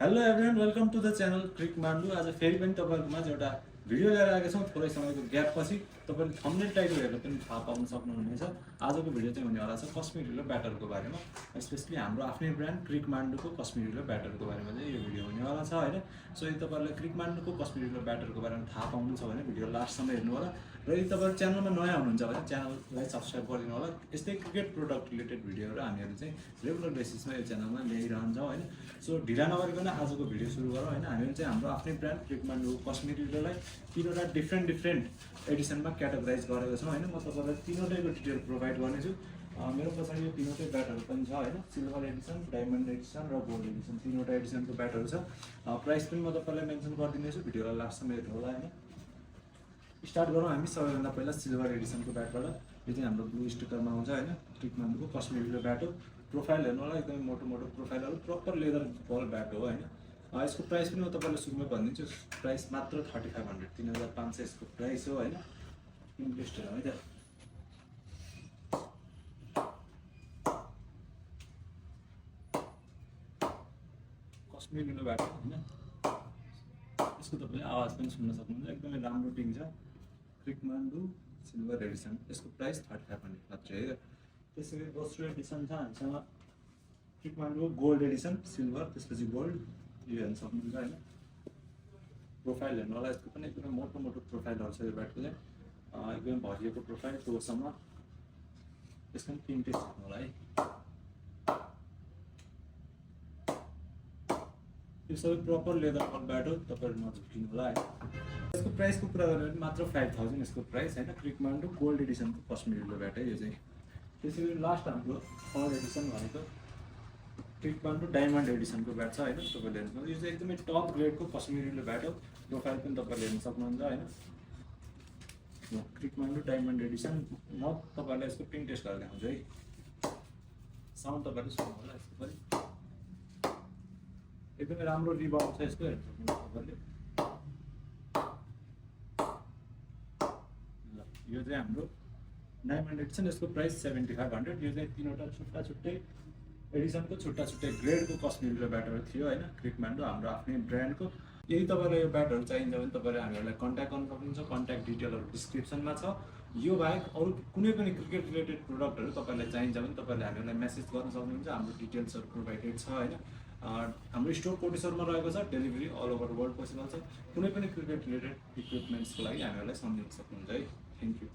Hello everyone, welcome to the channel क्रिक मान्डु। आज फेरि पनि तपाईँहरूकोमा एउटा भिडियो लिएर आएका छौँ। थोरै समयको ग्यापपछि तपाईँले थम्बनेल टाइटल हेरेर पनि थाहा पाउन सक्नुहुनेछ। आजको भिडियो चाहिँ हुनेवाला छ कश्मीर हिलो ब्याटरको बारेमा, स्पेसली हाम्रो आफ्नै ब्रान्ड क्रिक मान्डुको कश्मीर हिलो ब्याटरको बारेमा चाहिँ यो भिडियो हुनेवाला छ होइन। सो यदि तपाईँहरूलाई क्रिक मान्डुको कश्मीर हिलो ब्याटरको बारेमा थाहा पाउनु छ भने भिडियो लास्टसम्म हेर्नु होला। र यदि तपाईँहरू च्यानलमा नयाँ हुनुहुन्छ भने च्यानललाई सब्सक्राइब गरिदिनु होला। यस्तै क्रिकेट प्रोडक्ट रिलेटेड भिडियोहरू हामीहरू चाहिँ रेगुलर बेसिसमा यो च्यानलमा ल्याइरहन्छौँ होइन। सो ढिला नगरिकन आजको भिडियो सुरु गरौँ होइन। हामीहरू चाहिँ हाम्रो आफ्नै ब्रान्ड क्रिक मान्डुको कश्मीर हिलोलाई तीनवटा डिफ्रेन्ट एडिसनमा क्याटेगोराइज गरेको छौँ होइन। म तपाईँलाई तीनवटैको डिटेल प्रोभाइड गर्नेछु। मेरो पछाडि यो तीनवटै ब्याटहरू पनि छ होइन। सिल्भर एडिसन, डायमन्ड एडिसन र गोल्ड एडिसन, तीनवटा एडिसनको ब्याटहरू छ। प्राइस पनि म तपाईँलाई मेन्सन गरिदिनेछु, भिडियोलाई लास्टसम्म हेर्नु होला होइन। स्टार्ट गरौँ हामी सबैभन्दा पहिला सिल्भर एडिसनको ब्याटबाट। यो चाहिँ हाम्रो ब्लू स्टिकरमा आउँछ होइन। क्रिक मान्डुको कश्मीर हिलो ब्याट हो। प्रोफाइल हेर्नु होला, एकदमै मोटो प्रोफाइलहरू, प्रपर लेदर बल ब्याट हो होइन। यसको प्राइस पनि म तपाईँलाई सुरुमै भनिदिन्छु। प्राइस मात्र 3500, 3500 यसको प्राइस हो होइन। इन्ट्रेस्टेड है त। कश्मीर हिलो ब्याट होइन। यसको तपाईँले आवाज पनि सुन्न सक्नुहुन्छ, एकदमै राम्रो टिङ छ। क्रिक मान्डु सिल्भर एडिसन, यसको प्राइस 3500 मात्रै है। त्यसै गरी दोस्रो एडिसन छ हामीसँग क्रिक मान्डुको गोल्ड एडिसन, सिल्भर त्यसपछि गोल्ड, यो हेर्न सक्नुहुन्छ होइन। प्रोफाइल हेर्नु होला, यसको पनि एकदमै मोटो प्रोफाइलहरू छ यो ब्याटको चाहिँ, एकदमै भरिएको प्रोफाइल टोसम्म। यसको पनि पिन टेस्ट हेर्नु होला है। यो सबै प्रपर लेदर बल ब्याट हो, तपाईँहरू नझुक्किनु होला है। यसको प्राइसको कुरा गरेर पनि मात्र 5000 यसको प्राइस होइन। क्रिक मान्डु गोल्ड एडिसनको कश्मीर हिलो ब्याट है यो चाहिँ। त्यसै गरी लास्ट हाम्रो थर्ड एडिसन भनेको क्रिक मान्डु डायमन्ड एडिसनको ब्याट छ होइन। तपाईँले हेर्नु सक्नुहुन्छ, यो चाहिँ एकदमै टप ग्रेडको कश्मीर हिलो ब्याट हो। प्रोफाइल पनि तपाईँले हेर्न सक्नुहुन्छ होइन। क्रिक मान्डु डायमन्ड एडिसन, म तपाईँहरूलाई यसको पिन टेस्ट गरेर देखाउँछु है। साउन्ड तपाईँले सुन्नु होला यसको पनि, एकदमै राम्रो रिबाउन्ड छ यसको, हेर्नु सक्नुहुन्छ तपाईँले। यो चाहिँ हाम्रो डायमन्ड एडिसन, यसको प्राइस 7500। यो चाहिँ तीनवटा छुट्टै एडिसनको छुट्टै ग्रेडको कश्मीर हिलो ब्याटहरू थियो होइन। क्रिक मान्डु हाम्रो आफ्नै ब्रान्डको। यदि तपाईँलाई यो ब्याटहरू चाहिन्छ भने तपाईँले हामीहरूलाई कन्ट्याक्ट गर्नु सक्नुहुन्छ। कन्ट्याक्ट डिटेलहरू डिस्क्रिप्सनमा छ। यो बाहेक अरू कुनै पनि क्रिकेट रिलेटेड प्रोडक्टहरू तपाईँलाई चाहिन्छ भने तपाईँले हामीलाई मेसेज गर्न सक्नुहुन्छ। हाम्रो डिटेल्सहरू प्रोभाइडेड छ होइन। हाम्रो स्टोर कोटेश्वरमा रहेको छ। Delivery all over world possible छ। कुनै पनि क्रिकेट रिलेटेड इक्विपमेन्ट्सको लागि हामीहरूलाई सम्झिन सक्नुहुन्छ है। Thank you.